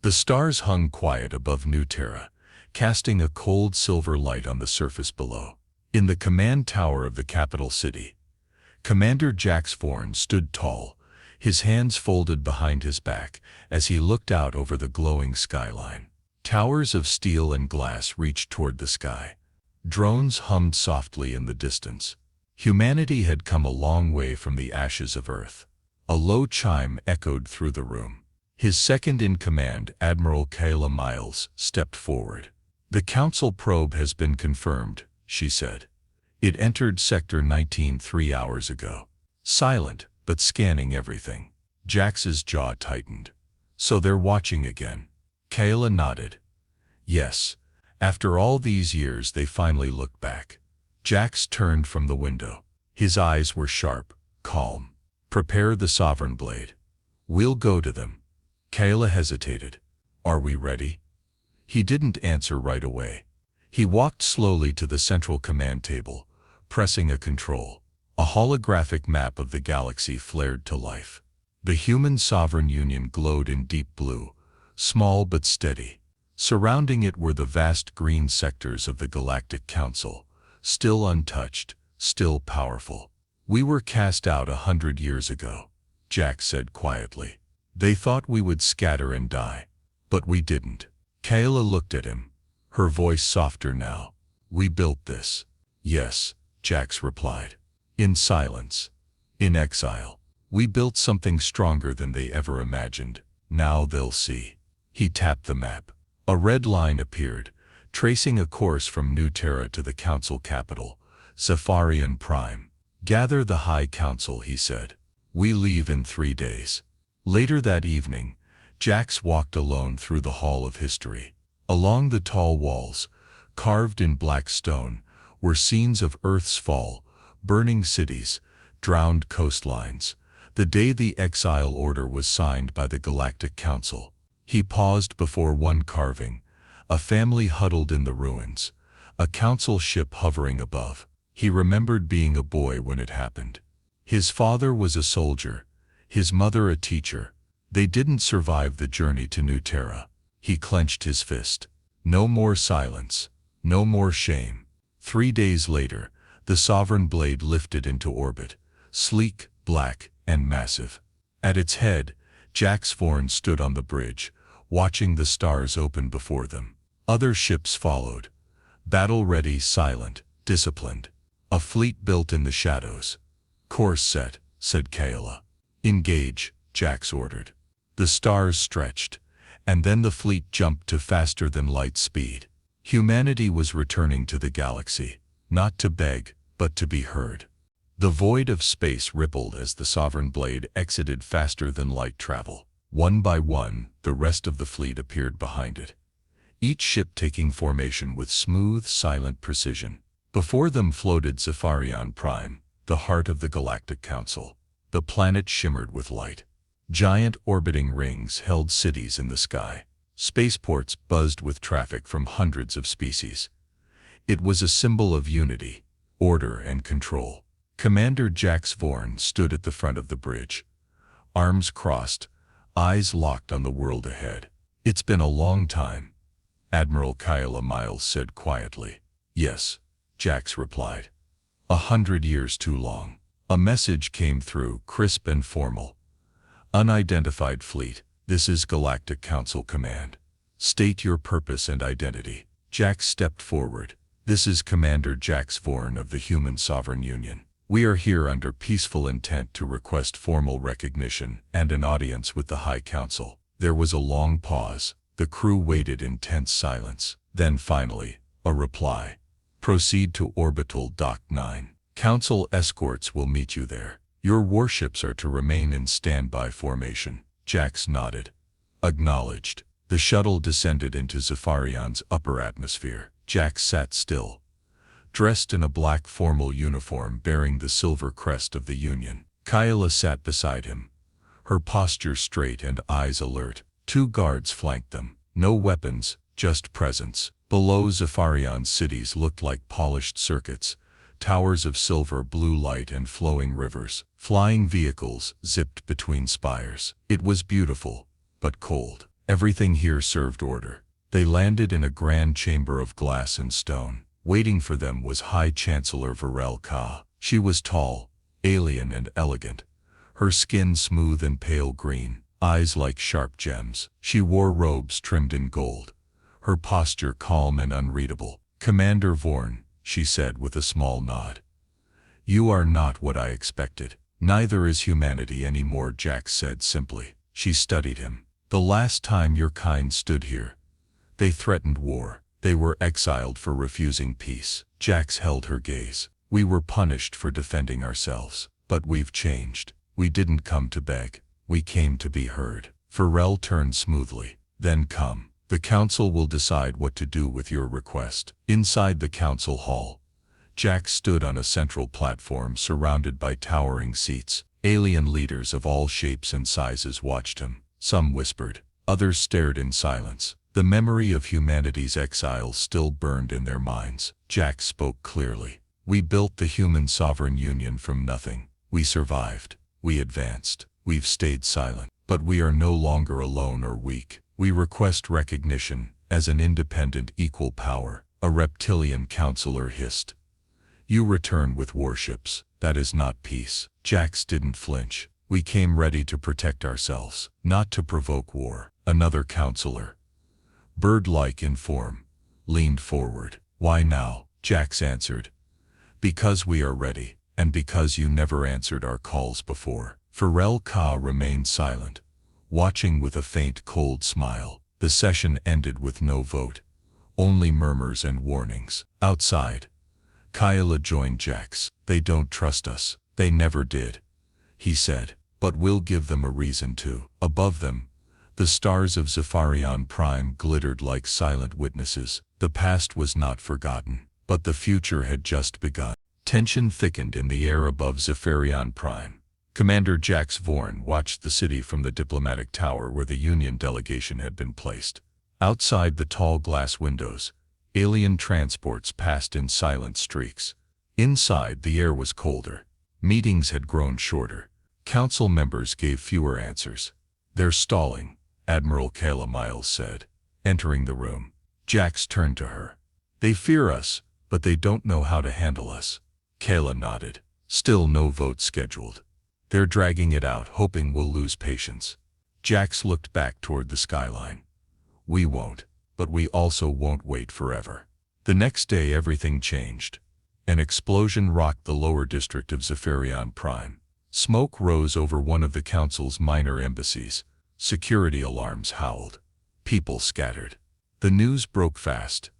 The stars hung quiet above New Terra, casting a cold silver light on the surface below. In the command tower of the capital city, Commander Jax Vorn stood tall, his hands folded behind his back as he looked out over the glowing skyline. Towers of steel and glass reached toward the sky. Drones hummed softly in the distance. Humanity had come a long way from the ashes of Earth. A low chime echoed through the room. His second-in-command, Admiral Kayla Miles, stepped forward. "The Council probe has been confirmed," she said. "It entered Sector 19 3 hours ago." Silent, but scanning everything. Jax's jaw tightened. "So they're watching again." Kayla nodded. "Yes. After all these years they finally looked back." Jax turned from the window. His eyes were sharp, calm. "Prepare the Sovereign Blade. We'll go to them." Kayla hesitated. "Are we ready?" He didn't answer right away. He walked slowly to the central command table, pressing a control. A holographic map of the galaxy flared to life. The Human Sovereign Union glowed in deep blue, small but steady. Surrounding it were the vast green sectors of the Galactic Council, still untouched, still powerful. "We were cast out 100 years ago," Jax said quietly. "They thought we would scatter and die. But we didn't." Kayla looked at him, her voice softer now. "We built this." "Yes," Jax replied. "In silence. In exile. We built something stronger than they ever imagined. Now they'll see." He tapped the map. A red line appeared, tracing a course from New Terra to the Council capital, Zephyrian Prime. "Gather the High Council," he said. "We leave in 3 days." Later that evening, Jax walked alone through the Hall of History. Along the tall walls, carved in black stone, were scenes of Earth's fall, burning cities, drowned coastlines, the day the exile order was signed by the Galactic Council. He paused before one carving, a family huddled in the ruins, a council ship hovering above. He remembered being a boy when it happened. His father was a soldier, his mother a teacher. They didn't survive the journey to New Terra. He clenched his fist. No more silence, no more shame. 3 days later, the Sovereign Blade lifted into orbit, sleek, black, and massive. At its head, Jax Vorn stood on the bridge, watching the stars open before them. Other ships followed, battle-ready, silent, disciplined. A fleet built in the shadows. "Course set," said Kayla. "Engage," Jax ordered. The stars stretched, and then the fleet jumped to faster-than-light speed. Humanity was returning to the galaxy, not to beg, but to be heard. The void of space rippled as the Sovereign Blade exited faster-than-light travel. One by one, the rest of the fleet appeared behind it, each ship taking formation with smooth, silent precision. Before them floated Zephyrian Prime, the heart of the Galactic Council. The planet shimmered with light. Giant orbiting rings held cities in the sky. Spaceports buzzed with traffic from hundreds of species. It was a symbol of unity, order, and control. Commander Jax Vorn stood at the front of the bridge, arms crossed, eyes locked on the world ahead. "It's been a long time," Admiral Kayla Miles said quietly. "Yes," Jax replied. 100 years too long." A message came through, crisp and formal. "Unidentified fleet, this is Galactic Council Command. State your purpose and identity." Jax stepped forward. "This is Commander Jax Vorn of the Human Sovereign Union. We are here under peaceful intent to request formal recognition and an audience with the High Council." There was a long pause. The crew waited in tense silence. Then finally, a reply. "Proceed to Orbital Dock 9. Council escorts will meet you there. Your warships are to remain in standby formation." Jax nodded. Acknowledged. The shuttle descended into Zephyrian's upper atmosphere. Jax sat still, dressed in a black formal uniform bearing the silver crest of the Union. Kayla sat beside him, her posture straight and eyes alert. 2 guards flanked them. No weapons, just presence. Below, Zephyrian's cities looked like polished circuits, towers of silver blue light and flowing rivers. Flying vehicles zipped between spires. It was beautiful, but cold. Everything here served order. They landed in a grand chamber of glass and stone. Waiting for them was High Chancellor Varel Ka. She was tall, alien and elegant, her skin smooth and pale green, eyes like sharp gems. She wore robes trimmed in gold, her posture calm and unreadable. "Commander Vorn," she said with a small nod. "You are not what I expected." "Neither is humanity anymore," Jax said simply. She studied him. "The last time your kind stood here, they threatened war. They were exiled for refusing peace." Jax held her gaze. "We were punished for defending ourselves. But we've changed. We didn't come to beg. We came to be heard." Varel turned smoothly. "Then come. The council will decide what to do with your request." Inside the council hall, Jax stood on a central platform surrounded by towering seats. Alien leaders of all shapes and sizes watched him. Some whispered, others stared in silence. The memory of humanity's exile still burned in their minds. Jax spoke clearly. "We built the Human Sovereign Union from nothing. We survived. We advanced. We've stayed silent. But we are no longer alone or weak. We request recognition as an independent equal power." A reptilian counselor hissed. "You return with warships. That is not peace." Jax didn't flinch. "We came ready to protect ourselves, not to provoke war." Another counselor, bird-like in form, leaned forward. "Why now?" Jax answered. "Because we are ready, and because you never answered our calls before." Varel Ka remained silent, watching with a faint cold smile. The session ended with no vote, only murmurs and warnings. Outside, Kyla joined Jax. "They don't trust us. They never did," he said. "But we'll give them a reason to." Above them, the stars of Zephyrion Prime glittered like silent witnesses. The past was not forgotten, but the future had just begun. Tension thickened in the air above Zephyrion Prime. Commander Jax Vorn watched the city from the diplomatic tower where the Union delegation had been placed. Outside the tall glass windows, alien transports passed in silent streaks. Inside, the air was colder. Meetings had grown shorter. Council members gave fewer answers. "They're stalling," Admiral Kayla Miles said, entering the room. Jax turned to her. "They fear us, but they don't know how to handle us." Kayla nodded. "Still no vote scheduled. They're dragging it out, hoping we'll lose patience." Jax looked back toward the skyline. "We won't, but we also won't wait forever." The next day everything changed. An explosion rocked the lower district of Zephyrion Prime. Smoke rose over one of the council's minor embassies. Security alarms howled. People scattered. The news broke fast.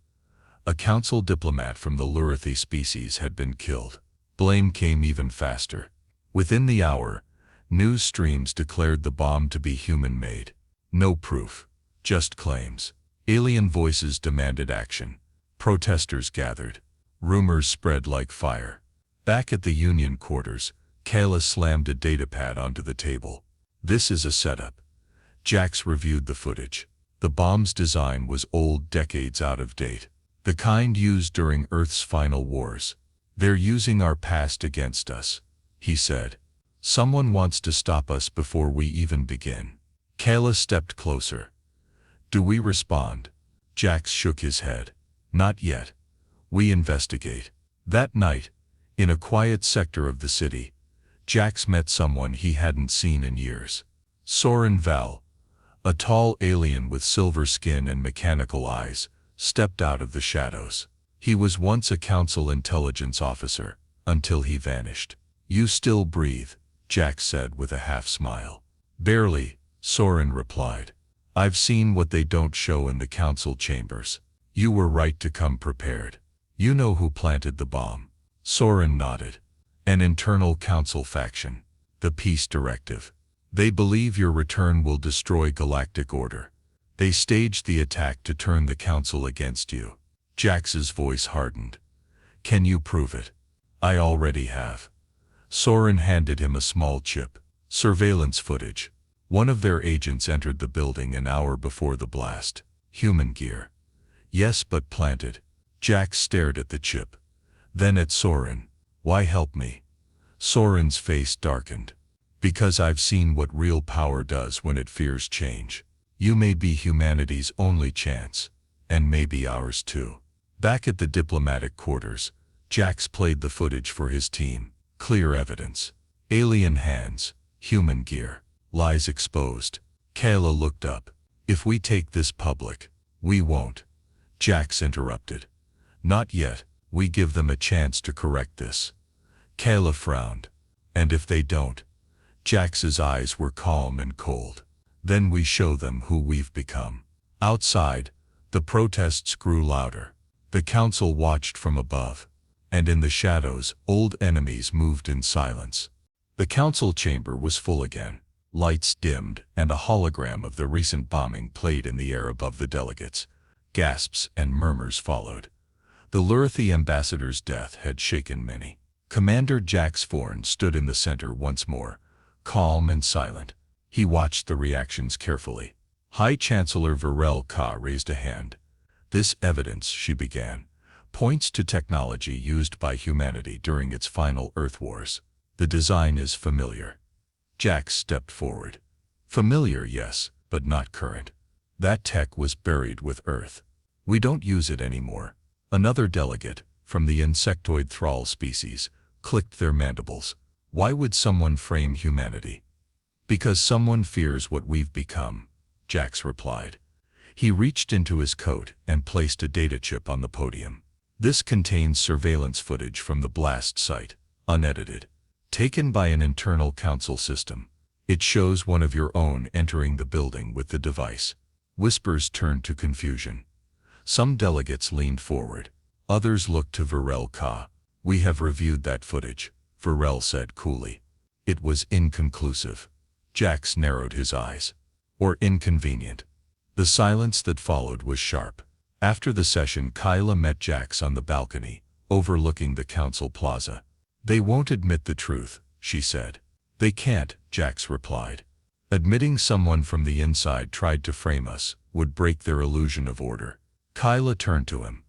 A council diplomat from the Lurithi species had been killed. Blame came even faster. Within the hour, news streams declared the bomb to be human-made. No proof, just claims. Alien voices demanded action. Protesters gathered. Rumors spread like fire. Back at the Union quarters, Kayla slammed a datapad onto the table. "This is a setup." Jax reviewed the footage. The bomb's design was old, decades out of date. The kind used during Earth's final wars. "They're using our past against us," he said. "Someone wants to stop us before we even begin." Kayla stepped closer. "Do we respond?" Jax shook his head. "Not yet. We investigate." That night, in a quiet sector of the city, Jax met someone he hadn't seen in years. Soren Val, a tall alien with silver skin and mechanical eyes, stepped out of the shadows. He was once a council intelligence officer, until he vanished. "You still breathe," Jax said with a half-smile. "Barely," Soren replied. "I've seen what they don't show in the council chambers." "You were right to come prepared. You know who planted the bomb." Soren nodded. "An internal council faction. The Peace Directive. They believe your return will destroy galactic order. They staged the attack to turn the council against you." Jax's voice hardened. "Can you prove it?" "I already have." Soren handed him a small chip. "Surveillance footage. One of their agents entered the building an hour before the blast. Human gear." "Yes, but planted." Jax stared at the chip. Then at Soren. "Why help me?" Soren's face darkened. "Because I've seen what real power does when it fears change." You may be humanity's only chance, and maybe ours too. Back at the diplomatic quarters, Jax played the footage for his team. Clear evidence. Alien hands, human gear, lies exposed. Kayla looked up. If we take this public, we won't. Jax interrupted. Not yet, we give them a chance to correct this. Kayla frowned. And if they don't? Jax's eyes were calm and cold. Then we show them who we've become. Outside, the protests grew louder. The council watched from above, and in the shadows, old enemies moved in silence. The council chamber was full again. Lights dimmed, and a hologram of the recent bombing played in the air above the delegates. Gasps and murmurs followed. The Lurthi ambassador's death had shaken many. Commander Jax Forn stood in the center once more, calm and silent. He watched the reactions carefully. High Chancellor Varel Ka raised a hand. This evidence, she began, points to technology used by humanity during its final Earth Wars. The design is familiar. Jax stepped forward. Familiar, yes, but not current. That tech was buried with Earth. We don't use it anymore. Another delegate, from the insectoid thrall species, clicked their mandibles. Why would someone frame humanity? Because someone fears what we've become, Jax replied. He reached into his coat and placed a data chip on the podium. This contains surveillance footage from the blast site, unedited, taken by an internal council system. It shows one of your own entering the building with the device. Whispers turned to confusion. Some delegates leaned forward. Others looked to Varel Ka. We have reviewed that footage, Varel said coolly. It was inconclusive. Jax narrowed his eyes. Or inconvenient. The silence that followed was sharp. After the session, Kyla met Jax on the balcony, overlooking the council plaza. They won't admit the truth, she said. They can't, Jax replied. Admitting someone from the inside tried to frame us would break their illusion of order. Kyla turned to him.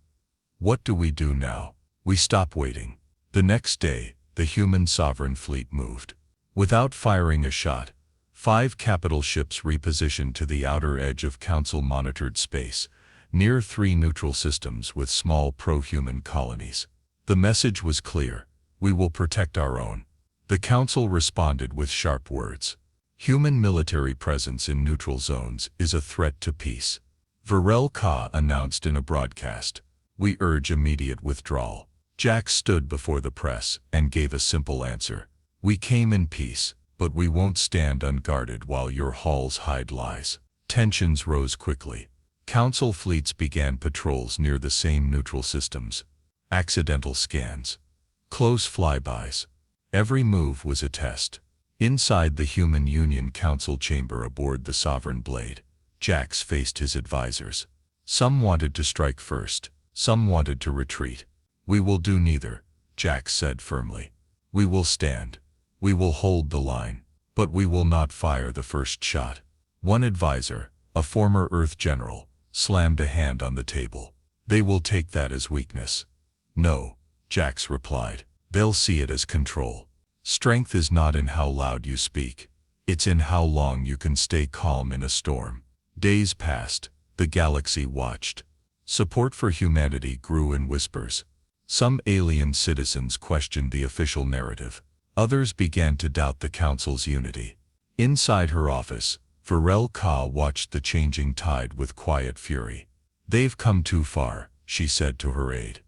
What do we do now? We stop waiting. The next day, the human sovereign fleet moved. Without firing a shot, 5 capital ships repositioned to the outer edge of council-monitored space, near 3 neutral systems with small pro-human colonies. The message was clear. We will protect our own. The council responded with sharp words. Human military presence in neutral zones is a threat to peace. Varel Ka announced in a broadcast. We urge immediate withdrawal. Jax stood before the press and gave a simple answer. We came in peace, but we won't stand unguarded while your halls hide lies. Tensions rose quickly. Council fleets began patrols near the same neutral systems. Accidental scans. Close flybys. Every move was a test. Inside the Human Union Council chamber aboard the Sovereign Blade, Jax faced his advisors. Some wanted to strike first, some wanted to retreat. We will do neither, Jax said firmly. We will stand. We will hold the line, but we will not fire the first shot. One advisor, a former Earth general, slammed a hand on the table. They will take that as weakness. No, Jax replied. They'll see it as control. Strength is not in how loud you speak. It's in how long you can stay calm in a storm. Days passed. The galaxy watched. Support for humanity grew in whispers. Some alien citizens questioned the official narrative. Others began to doubt the council's unity. Inside her office, Varel Ka watched the changing tide with quiet fury. They've come too far, she said to her aide.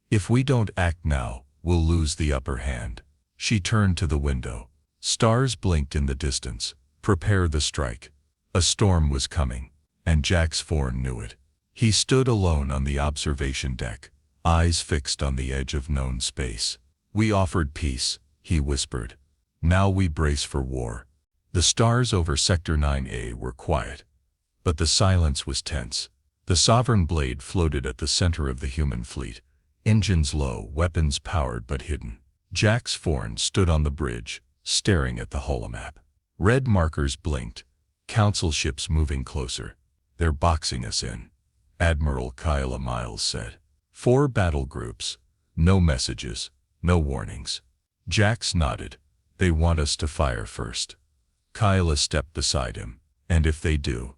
If we don't act now, we'll lose the upper hand. She turned to the window. Stars blinked in the distance. Prepare the strike. A storm was coming, and Jax Forn knew it. He stood alone on the observation deck, eyes fixed on the edge of known space. We offered peace, he whispered. Now we brace for war. The stars over Sector 9A were quiet, but the silence was tense. The Sovereign Blade floated at the center of the human fleet, engines low, weapons powered but hidden. Jax Forn stood on the bridge, staring at the holomap. Red markers blinked. Council ships moving closer. They're boxing us in, Admiral Kyla Miles said. 4 battle groups. No messages, no warnings. Jax nodded. They want us to fire first. Kyla stepped beside him. And if they do,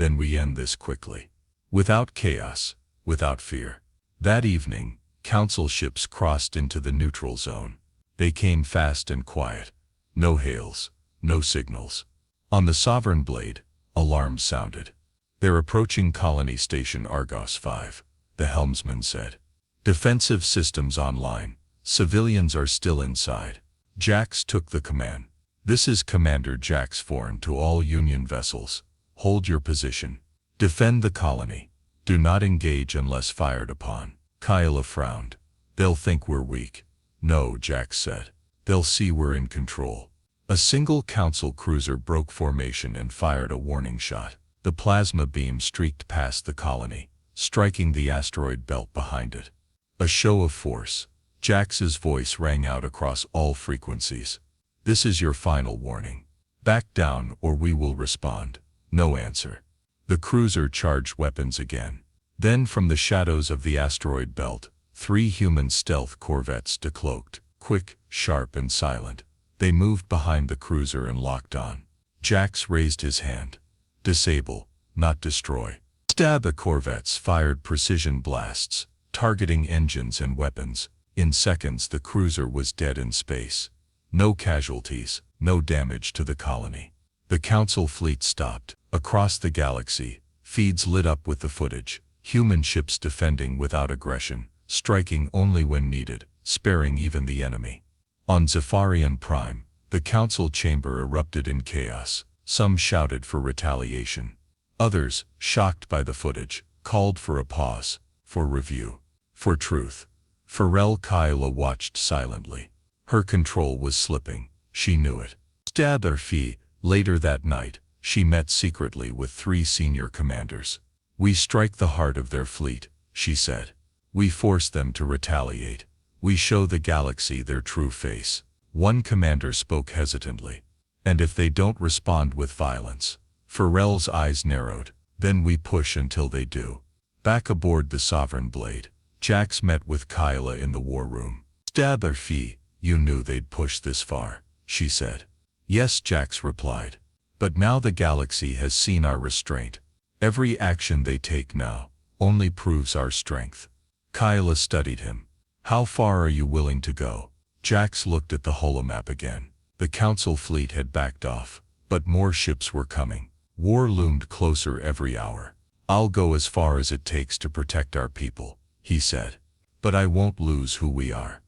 Then we end this quickly. Without chaos, without fear. That evening, Council ships crossed into the neutral zone. They came fast and quiet. No hails, no signals. On the Sovereign Blade, alarms sounded. "They're approaching Colony Station Argos 5, the helmsman said. "Defensive systems online. Civilians are still inside." Jax took the command. "This is Commander Jax Forn to all Union vessels. Hold your position. Defend the colony. Do not engage unless fired upon." Kyla frowned. "They'll think we're weak." "No," Jax said. "They'll see we're in control." A single Council cruiser broke formation and fired a warning shot. The plasma beam streaked past the colony, striking the asteroid belt behind it. A show of force. Jax's voice rang out across all frequencies. "This is your final warning. Back down or we will respond." No answer. The cruiser charged weapons again. Then from the shadows of the asteroid belt, 3 human stealth corvettes decloaked, quick, sharp and silent. They moved behind the cruiser and locked on. Jax raised his hand. "Disable, not destroy." Stab! The corvettes fired precision blasts, targeting engines and weapons. In seconds the cruiser was dead in space. No casualties, no damage to the colony. The Council fleet stopped. Across the galaxy, feeds lit up with the footage. Human ships defending without aggression, striking only when needed, sparing even the enemy. On Zephyrian Prime, the Council chamber erupted in chaos. Some shouted for retaliation. Others, shocked by the footage, called for a pause, for review, for truth. Pharrell Kyla watched silently. Her control was slipping. She knew it. Stabberfee. Later that night, she met secretly with 3 senior commanders. "We strike the heart of their fleet," she said. "We force them to retaliate. We show the galaxy their true face." One commander spoke hesitantly. "And if they don't respond with violence?" Pharrell's eyes narrowed. "Then we push until they do." Back aboard the Sovereign Blade, Jax met with Kyla in the war room. "Stabberfee, you knew they'd push this far," she said. "Yes," Jax replied. "But now the galaxy has seen our restraint. Every action they take now only proves our strength." Kyla studied him. "How far are you willing to go?" Jax looked at the holomap again. The Council fleet had backed off, but more ships were coming. War loomed closer every hour. "I'll go as far as it takes to protect our people," he said. "But I won't lose who we are."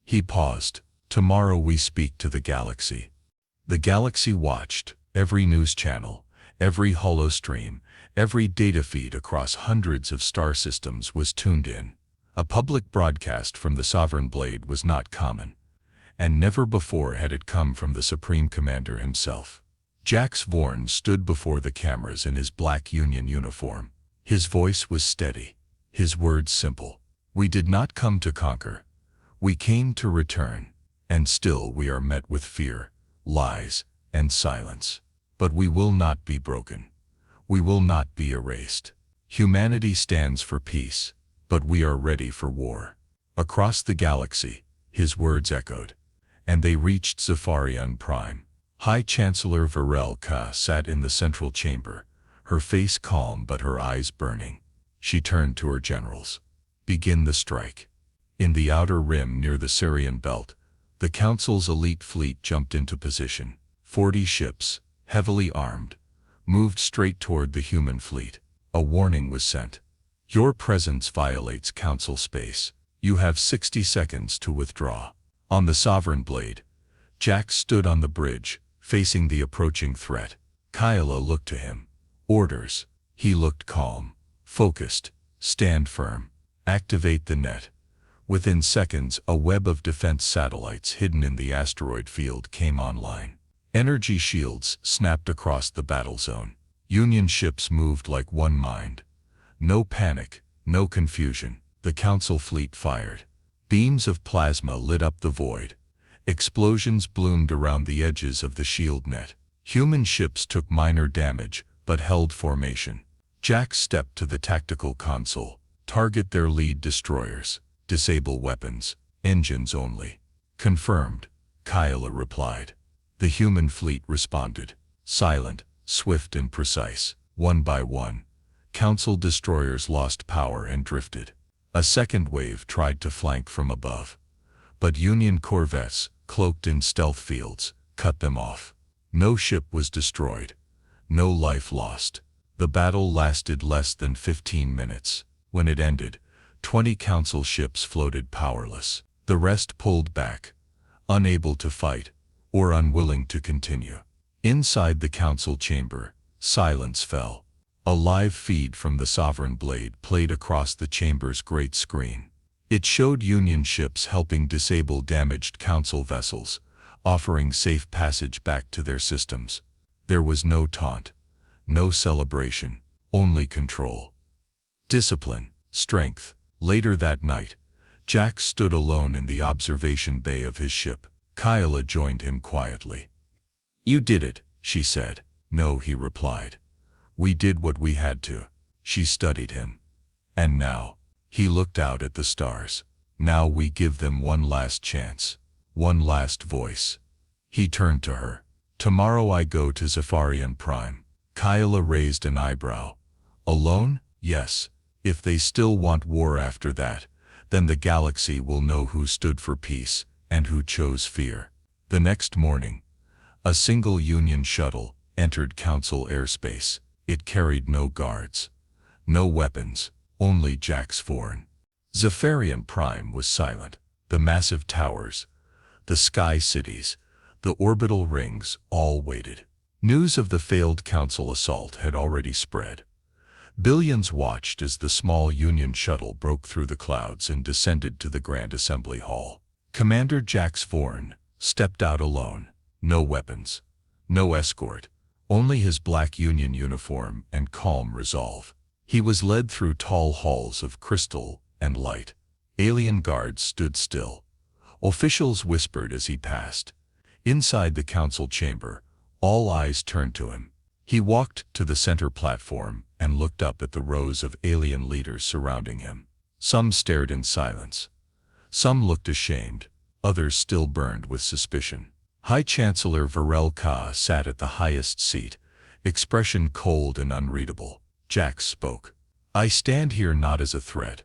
He paused. "Tomorrow we speak to the galaxy." The galaxy watched. Every news channel, every holostream, every data feed across hundreds of star systems was tuned in. A public broadcast from the Sovereign Blade was not common, and never before had it come from the Supreme Commander himself. Jax Vorn stood before the cameras in his black Union uniform. His voice was steady, his words simple. "We did not come to conquer. We came to return, and still we are met with fear, lies, and silence. But we will not be broken. We will not be erased. Humanity stands for peace, but we are ready for war." Across the galaxy, his words echoed, and they reached Zephyrian Prime. High Chancellor Varel Ka sat in the central chamber, her face calm but her eyes burning. She turned to her generals. "Begin the strike." In the outer rim near the Syrian belt, the Council's elite fleet jumped into position. 40 ships, heavily armed, moved straight toward the human fleet. A warning was sent. "Your presence violates Council space. You have 60 seconds to withdraw." On the Sovereign Blade, Jax stood on the bridge, facing the approaching threat. Kyla looked to him. "Orders." He looked calm, focused. "Stand firm. Activate the net." Within seconds, a web of defense satellites hidden in the asteroid field came online. Energy shields snapped across the battle zone. Union ships moved like one mind. No panic, no confusion. The Council fleet fired. Beams of plasma lit up the void. Explosions bloomed around the edges of the shield net. Human ships took minor damage, but held formation. Jax stepped to the tactical console. "Target their lead destroyers. Disable weapons. Engines only." "Confirmed," Kyla replied. The human fleet responded. Silent, swift and precise. One by one, Council destroyers lost power and drifted. A second wave tried to flank from above, but Union corvettes, cloaked in stealth fields, cut them off. No ship was destroyed, no life lost. The battle lasted less than 15 minutes. When it ended, 20 Council ships floated powerless. The rest pulled back, unable to fight, or unwilling to continue. Inside the Council chamber, silence fell. A live feed from the Sovereign Blade played across the chamber's great screen. It showed Union ships helping disable damaged Council vessels, offering safe passage back to their systems. There was no taunt, no celebration, only control. Discipline, strength. Later that night, Jack stood alone in the observation bay of his ship. Kyla joined him quietly. "You did it," she said. "No," he replied. "We did what we had to." She studied him. "And now," he looked out at the stars, "now we give them one last chance, one last voice." He turned to her. "Tomorrow I go to Zephyrian Prime." Kyla raised an eyebrow. "Alone?" "Yes. If they still want war after that, then the galaxy will know who stood for peace and who chose fear." The next morning, a single Union shuttle entered Council airspace. It carried no guards, no weapons, only Jack's Forn. Zephyrian Prime was silent. The massive towers, the sky cities, the orbital rings all waited. News of the failed Council assault had already spread. Billions watched as the small Union shuttle broke through the clouds and descended to the Grand Assembly Hall. Commander Jack's Forn stepped out alone. No weapons, no escort, only his black Union uniform and calm resolve. He was led through tall halls of crystal and light. Alien guards stood still. Officials whispered as he passed. Inside the Council chamber, all eyes turned to him. He walked to the center platform and looked up at the rows of alien leaders surrounding him. Some stared in silence. Some looked ashamed. Others still burned with suspicion. High Chancellor Varel Ka sat at the highest seat, expression cold and unreadable. Jack spoke. "I stand here not as a threat,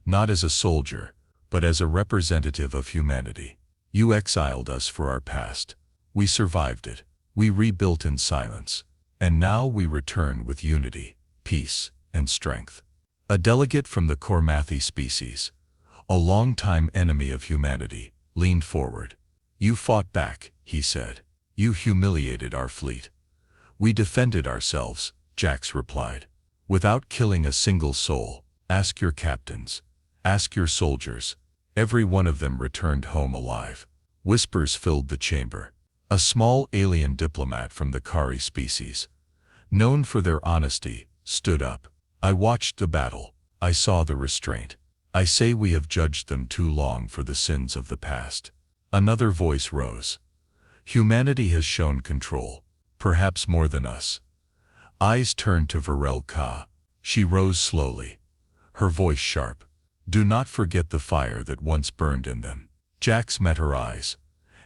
not as a soldier, but as a representative of humanity. You exiled us for our past. We survived it. We rebuilt in silence. And now we return with unity, peace, and strength." A delegate from the Kormathi species, a longtime enemy of humanity, leaned forward. "You fought back," he said. "You humiliated our fleet." "We defended ourselves," Jax replied. "Without killing a single soul. Ask your captains. Ask your soldiers. Every one of them returned home alive." Whispers filled the chamber. A small alien diplomat from the Kari species, known for their honesty, stood up. "I watched the battle. I saw the restraint. I say we have judged them too long for the sins of the past." Another voice rose. "Humanity has shown control, perhaps more than us." Eyes turned to Varel Ka. She rose slowly, her voice sharp. "Do not forget the fire that once burned in them." Jax met her eyes.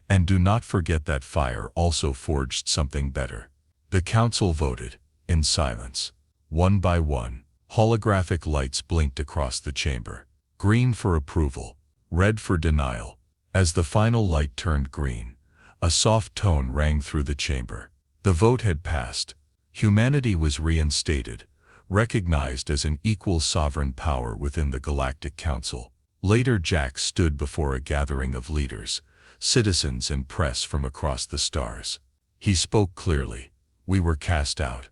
"And do not forget that fire also forged something better." The council voted, in silence. One by one, holographic lights blinked across the chamber. Green for approval, red for denial. As the final light turned green, a soft tone rang through the chamber. The vote had passed. Humanity was reinstated, recognized as an equal sovereign power within the Galactic Council. Later Jack stood before a gathering of leaders, citizens and press from across the stars. He spoke clearly. "We were cast out.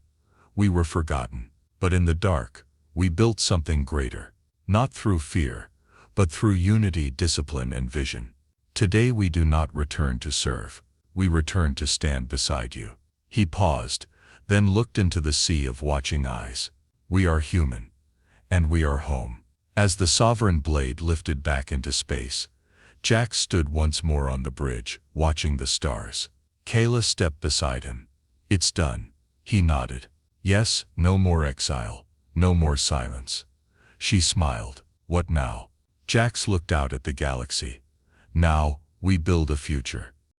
We were forgotten. But in the dark, we built something greater. Not through fear, but through unity, discipline, and vision. Today we do not return to serve. We return to stand beside you." He paused, then looked into the sea of watching eyes. "We are human, and we are home." As the sovereign blade lifted back into space, Jack stood once more on the bridge, watching the stars. Kayla stepped beside him. "It's done." He nodded. "Yes, no more exile, no more silence." She smiled. "What now?" Jax looked out at the galaxy. "Now, we build a future.